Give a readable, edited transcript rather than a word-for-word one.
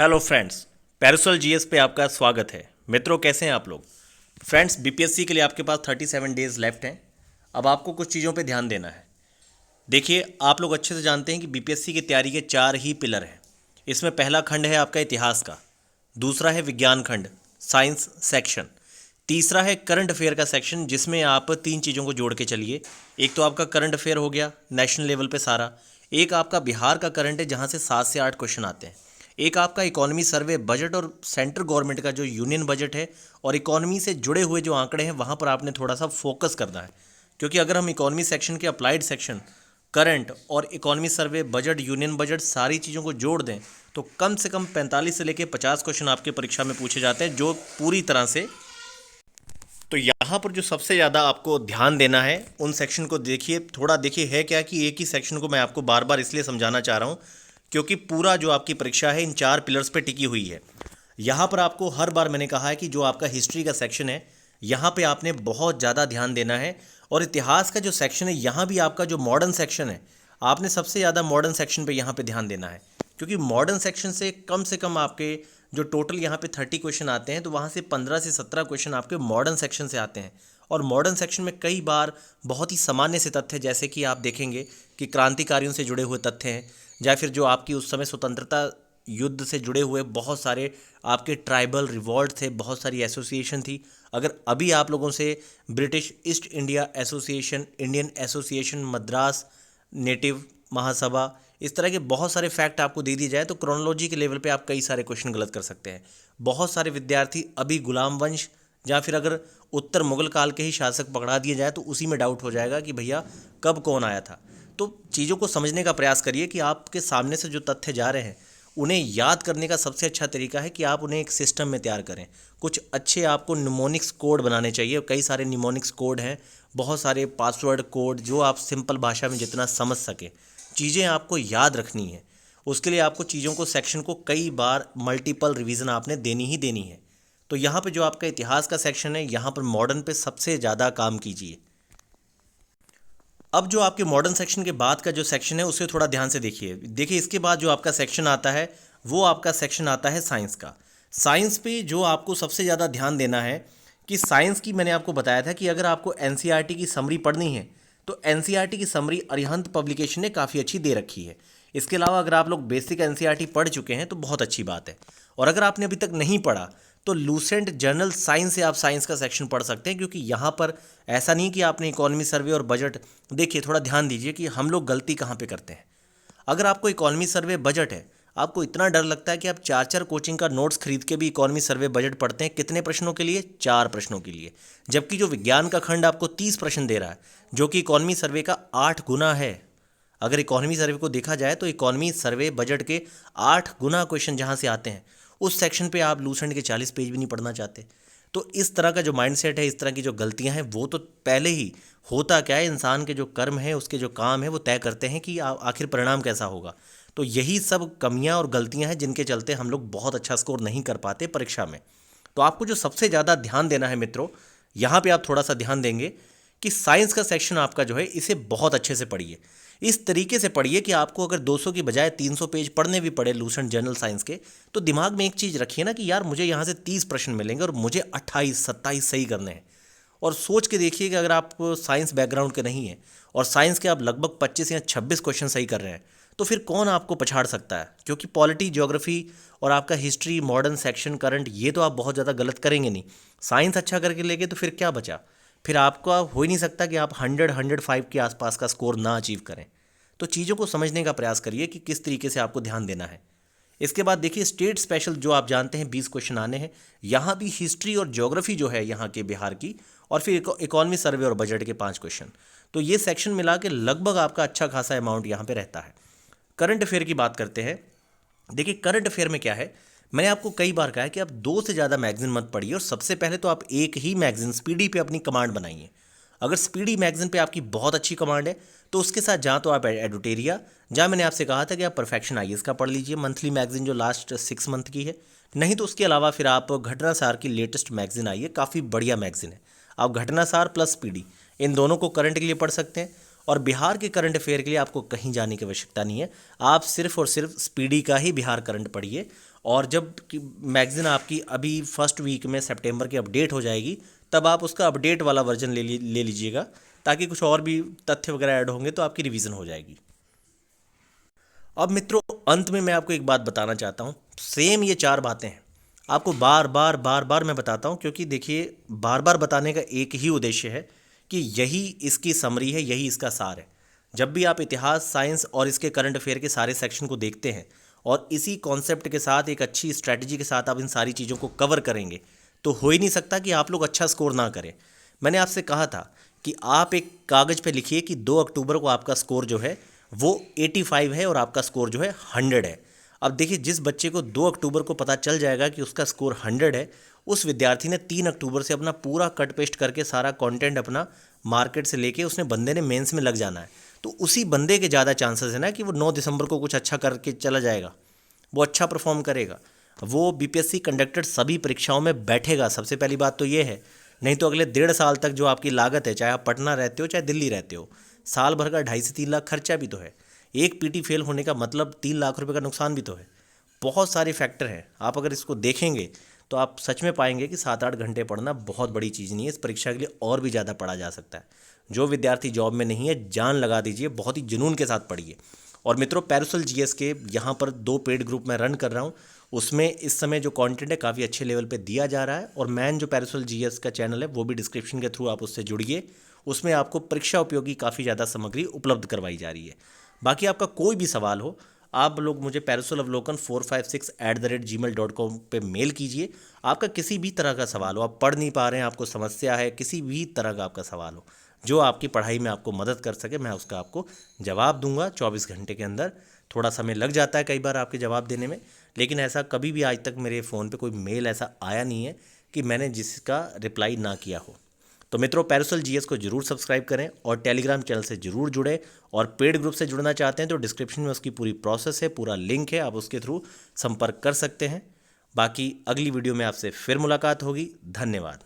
Hello friends, parasol GS पे आपका स्वागत है। मित्रों, कैसे हैं आप लोग? फ्रेंड्स, बीपीएससी के लिए आपके पास 37 डेज लेफ्ट हैं। अब आपको कुछ चीज़ों पे ध्यान देना है। देखिए, आप लोग अच्छे से जानते हैं कि बीपीएससी की तैयारी के 4 ही पिलर हैं। इसमें पहला खंड है आपका इतिहास का, दूसरा है विज्ञान खंड, साइंस सेक्शन, तीसरा है करंट अफेयर का सेक्शन जिसमें आप 3 चीज़ों को जोड़ के चलिए। एक तो आपका करंट अफेयर हो गया नेशनल लेवल पे सारा, एक आपका बिहार का करंट है जहाँ से 7 से 8 क्वेश्चन आते हैं, एक आपका इकोनॉमी सर्वे बजट और सेंट्रल गवर्नमेंट का जो यूनियन बजट है और इकोनॉमी से जुड़े हुए जो आंकड़े हैं वहाँ पर आपने थोड़ा सा फोकस करना है। क्योंकि अगर हम इकोनॉमी सेक्शन के अप्लाइड सेक्शन, करंट और इकोनॉमी सर्वे बजट यूनियन बजट सारी चीज़ों को जोड़ दें तो कम से कम 45 से लेकर 50 क्वेश्चन आपके परीक्षा में पूछे जाते हैं, जो पूरी तरह से। तो यहाँ पर जो सबसे ज़्यादा आपको ध्यान देना है उन सेक्शन को देखिए, थोड़ा देखिए है क्या कि एक ही सेक्शन को मैं आपको बार बार इसलिए समझाना चाह रहा हूँ क्योंकि पूरा जो आपकी परीक्षा है इन 4 पिलर्स पे टिकी हुई है। यहाँ पर आपको हर बार मैंने कहा है कि जो आपका हिस्ट्री का सेक्शन है यहाँ पे आपने बहुत ज़्यादा ध्यान देना है, और इतिहास का जो सेक्शन है यहाँ भी आपका जो मॉडर्न सेक्शन है आपने सबसे ज़्यादा मॉडर्न सेक्शन पे यहाँ पे ध्यान देना है। क्योंकि मॉडर्न सेक्शन से कम आपके जो टोटल यहाँ पे 30 क्वेश्चन आते हैं तो वहाँ से 15 से 17 क्वेश्चन आपके मॉडर्न सेक्शन से आते हैं। और मॉडर्न सेक्शन में कई बार बहुत ही सामान्य से तथ्य, जैसे कि आप देखेंगे कि क्रांतिकारियों से जुड़े हुए तथ्य हैं, या फिर जो आपकी उस समय स्वतंत्रता युद्ध से जुड़े हुए बहुत सारे आपके ट्राइबल रिवॉल्ट थे, बहुत सारी एसोसिएशन थी। अगर अभी आप लोगों से British East India association, Indian association Madras, native महासभा, इस तरह के बहुत सारे फैक्ट आपको दे दिए जाए तो क्रोनोलॉजी के लेवल पे आप कई सारे क्वेश्चन गलत कर सकते हैं। बहुत सारे विद्यार्थी अभी गुलाम वंश या फिर अगर उत्तर मुगल काल के ही शासक पकड़ा दिए जाए तो उसी में डाउट हो जाएगा कि भैया कब कौन आया था। तो चीज़ों को समझने का प्रयास करिए कि आपके सामने से जो तथ्य जा रहे हैं उन्हें याद करने का सबसे अच्छा तरीका है कि आप उन्हें एक सिस्टम में तैयार करें। कुछ अच्छे आपको निमोनिक्स कोड बनाने चाहिए, कई सारे निमोनिक्स कोड हैं, बहुत सारे पासवर्ड कोड जो आप सिंपल भाषा में जितना समझ सकें। चीज़ें आपको याद रखनी है, उसके लिए आपको चीज़ों को सेक्शन को कई बार मल्टीपल रिवीजन आपने देनी ही देनी है। तो यहाँ पे जो आपका इतिहास का सेक्शन है यहाँ पर मॉडर्न पे सबसे ज़्यादा काम कीजिए। अब जो आपके मॉडर्न सेक्शन के बाद का जो सेक्शन है उसे थोड़ा ध्यान से देखिए इसके बाद जो आपका सेक्शन आता है वो आपका सेक्शन आता है साइंस का। साइंस पे जो आपको सबसे ज़्यादा ध्यान देना है कि साइंस की मैंने आपको बताया था कि अगर आपको एनसीईआरटी की समरी पढ़नी है तो एनसीईआरटी की समरी अरिहंत पब्लिकेशन ने काफ़ी अच्छी दे रखी है। इसके अलावा अगर आप लोग बेसिक एनसीईआरटी पढ़ चुके हैं तो बहुत अच्छी बात है, और अगर आपने अभी तक नहीं पढ़ा तो लूसेंट जर्नल साइंस से आप साइंस का सेक्शन पढ़ सकते हैं। क्योंकि यहाँ पर ऐसा नहीं कि आपने इकोनॉमी सर्वे और बजट, देखिए थोड़ा ध्यान दीजिए कि हम लोग गलती कहाँ पे करते हैं। अगर आपको इकोनॉमी सर्वे बजट है, आपको इतना डर लगता है कि आप 4 कोचिंग का नोट्स खरीद के भी इकोनॉमी सर्वे बजट पढ़ते हैं। कितने प्रश्नों के लिए? 4 प्रश्नों के लिए। जबकि जो विज्ञान का खंड आपको 30 प्रश्न दे रहा है जो कि इकोनॉमी सर्वे का 8 गुना है। अगर इकोनॉमी सर्वे को देखा जाए तो इकोनॉमी सर्वे बजट के 8 गुना क्वेश्चन जहाँ से आते हैं उस सेक्शन पे आप लूसेंट के 40 पेज भी नहीं पढ़ना चाहते। तो इस तरह का जो माइंडसेट है, इस तरह की जो गलतियां हैं, वो तो पहले ही होता क्या है, इंसान के जो कर्म है, उसके जो काम है वो तय करते हैं कि आखिर परिणाम कैसा होगा। तो यही सब कमियां और गलतियां हैं जिनके चलते हम लोग बहुत अच्छा स्कोर नहीं कर पाते परीक्षा में। तो आपको जो सबसे ज़्यादा ध्यान देना है मित्रों, यहाँ पे आप थोड़ा सा ध्यान देंगे कि साइंस का सेक्शन आपका जो है इसे बहुत अच्छे से पढ़िए। इस तरीके से पढ़िए कि आपको अगर 200 की बजाय 300 पेज पढ़ने भी पड़े लूसेंट जनरल साइंस के, तो दिमाग में एक चीज़ रखिए ना कि यार मुझे यहाँ से 30 प्रश्न मिलेंगे और मुझे 28-27 सही करने हैं। और सोच के देखिए कि अगर आप साइंस बैकग्राउंड के नहीं हैं और साइंस के आप लगभग 25 या 26 क्वेश्चन सही कर रहे हैं तो फिर कौन आपको पछाड़ सकता है। क्योंकि पॉलिटी, ज्योग्राफी और आपका हिस्ट्री, मॉडर्न सेक्शन, करंट, ये तो आप बहुत ज़्यादा गलत करेंगे नहीं। साइंस अच्छा करके लेके तो फिर क्या बचा? फिर आपका हो ही नहीं सकता कि आप 100-105 के आसपास का स्कोर ना अचीव करें। तो चीज़ों को समझने का प्रयास करिए कि किस तरीके से आपको ध्यान देना है। इसके बाद देखिए स्टेट स्पेशल जो आप जानते हैं 20 क्वेश्चन आने हैं। यहाँ भी हिस्ट्री और ज्योग्राफी जो है यहाँ के बिहार की, और फिर इकोनॉमी सर्वे और बजट के 5 क्वेश्चन। तो ये सेक्शन मिला के लगभग आपका अच्छा खासा अमाउंट यहाँ पे रहता है। करंट अफेयर की बात करते हैं। देखिए करंट अफेयर में क्या है, मैंने आपको कई बार कहा है कि आप 2 से ज़्यादा मैगजीन मत पढ़िए, और सबसे पहले तो आप एक ही मैगजीन स्पीडी पे अपनी कमांड बनाइए। अगर स्पीडी मैगजीन पे आपकी बहुत अच्छी कमांड है तो उसके साथ जहाँ तो आप एडुटेरिया, जहाँ मैंने आपसे कहा था कि आप परफेक्शन आईएएस का पढ़ लीजिए, मंथली मैगजीन जो लास्ट 6 मंथ की है। नहीं तो उसके अलावा फिर आप घटनासार की लेटेस्ट मैगजीन आई है, काफ़ी बढ़िया मैगजीन है। आप घटनासार प्लस स्पीडी इन दोनों को करंट के लिए पढ़ सकते हैं। और बिहार के करंट अफेयर के लिए आपको कहीं जाने की आवश्यकता नहीं है, आप सिर्फ और सिर्फ स्पीडी का ही बिहार करंट पढ़िए और जब मैगज़ीन आपकी अभी फर्स्ट वीक में सितंबर की अपडेट हो जाएगी, तब आप उसका अपडेट वाला वर्जन ले लीजिएगा, ताकि कुछ और भी तथ्य वगैरह ऐड होंगे तो आपकी रिवीजन हो जाएगी। अब मित्रों, अंत में मैं आपको एक बात बताना चाहता हूँ। सेम ये 4 बातें हैं, आपको बार बार मैं बताता हूँ, क्योंकि देखिए बार बार बताने का एक ही उद्देश्य है कि यही इसकी समरी है, यही इसका सार है। जब भी आप इतिहास, साइंस और इसके करंट अफेयर के सारे सेक्शन को देखते हैं और इसी कॉन्सेप्ट के साथ, एक अच्छी स्ट्रैटेजी के साथ आप इन सारी चीज़ों को कवर करेंगे, तो हो ही नहीं सकता कि आप लोग अच्छा स्कोर ना करें। मैंने आपसे कहा था कि आप एक कागज़ पे लिखिए कि 2 अक्टूबर को आपका स्कोर जो है वो 85 है और आपका स्कोर जो है 100 है। अब देखिए, जिस बच्चे को 2 अक्टूबर को पता चल जाएगा कि उसका स्कोर 100 है, उस विद्यार्थी ने 3 अक्टूबर से अपना पूरा कट पेस्ट करके सारा कंटेंट अपना मार्केट से लेके उसने बंदे ने मेंस में लग जाना है। तो उसी बंदे के ज़्यादा चांसेस है ना कि वो 9 दिसंबर को कुछ अच्छा करके चला जाएगा, वो अच्छा परफॉर्म करेगा, वो बीपीएससी कंडक्टेड सभी परीक्षाओं में बैठेगा। सबसे पहली बात तो ये है। नहीं तो अगले 1.5 साल तक जो आपकी लागत है, चाहे आप पटना रहते हो चाहे दिल्ली रहते हो, साल भर का 2.5 से 3 लाख खर्चा भी तो है। एक पीटी फेल होने का मतलब 3 लाख रुपए का नुकसान भी तो है। बहुत सारे फैक्टर हैं, आप अगर इसको देखेंगे तो आप सच में पाएंगे कि 7-8 घंटे पढ़ना बहुत बड़ी चीज़ नहीं है। इस परीक्षा के लिए और भी ज़्यादा पढ़ा जा सकता है। जो विद्यार्थी जॉब में नहीं है, जान लगा दीजिए, बहुत ही जुनून के साथ पढ़िए। और मित्रों, पैरासोल जीएस के यहाँ पर 2 पेड ग्रुप मैं रन कर रहा हूँ। उसमें इस समय जो कंटेंट है काफ़ी अच्छे लेवल पे दिया जा रहा है। और मैन जो पैरासोल जीएस का चैनल है, वो भी डिस्क्रिप्शन के थ्रू आप उससे जुड़िए। उसमें आपको परीक्षा उपयोगी काफ़ी ज़्यादा सामग्री उपलब्ध करवाई जा रही है। बाकी आपका कोई भी सवाल हो, आप लोग मुझे parasolavalokan456@gmail.com पे मेल कीजिए। आपका किसी भी तरह का सवाल हो, आप पढ़ नहीं पा रहे हैं, आपको समस्या है, किसी भी तरह का आपका सवाल हो जो आपकी पढ़ाई में आपको मदद कर सके, मैं उसका आपको जवाब दूंगा 24 घंटे के अंदर। थोड़ा समय लग जाता है कई बार आपके जवाब देने में, लेकिन ऐसा कभी भी आज तक मेरे फ़ोन पे कोई मेल ऐसा आया नहीं है कि मैंने जिसका रिप्लाई ना किया हो। तो मित्रों, पैरासोल जीएस को जरूर सब्सक्राइब करें और टेलीग्राम चैनल से जरूर जुड़ें। और पेड ग्रुप से जुड़ना चाहते हैं तो डिस्क्रिप्शन में उसकी पूरी प्रोसेस है, पूरा लिंक है, आप उसके थ्रू संपर्क कर सकते हैं। बाकी अगली वीडियो में आपसे फिर मुलाकात होगी। धन्यवाद।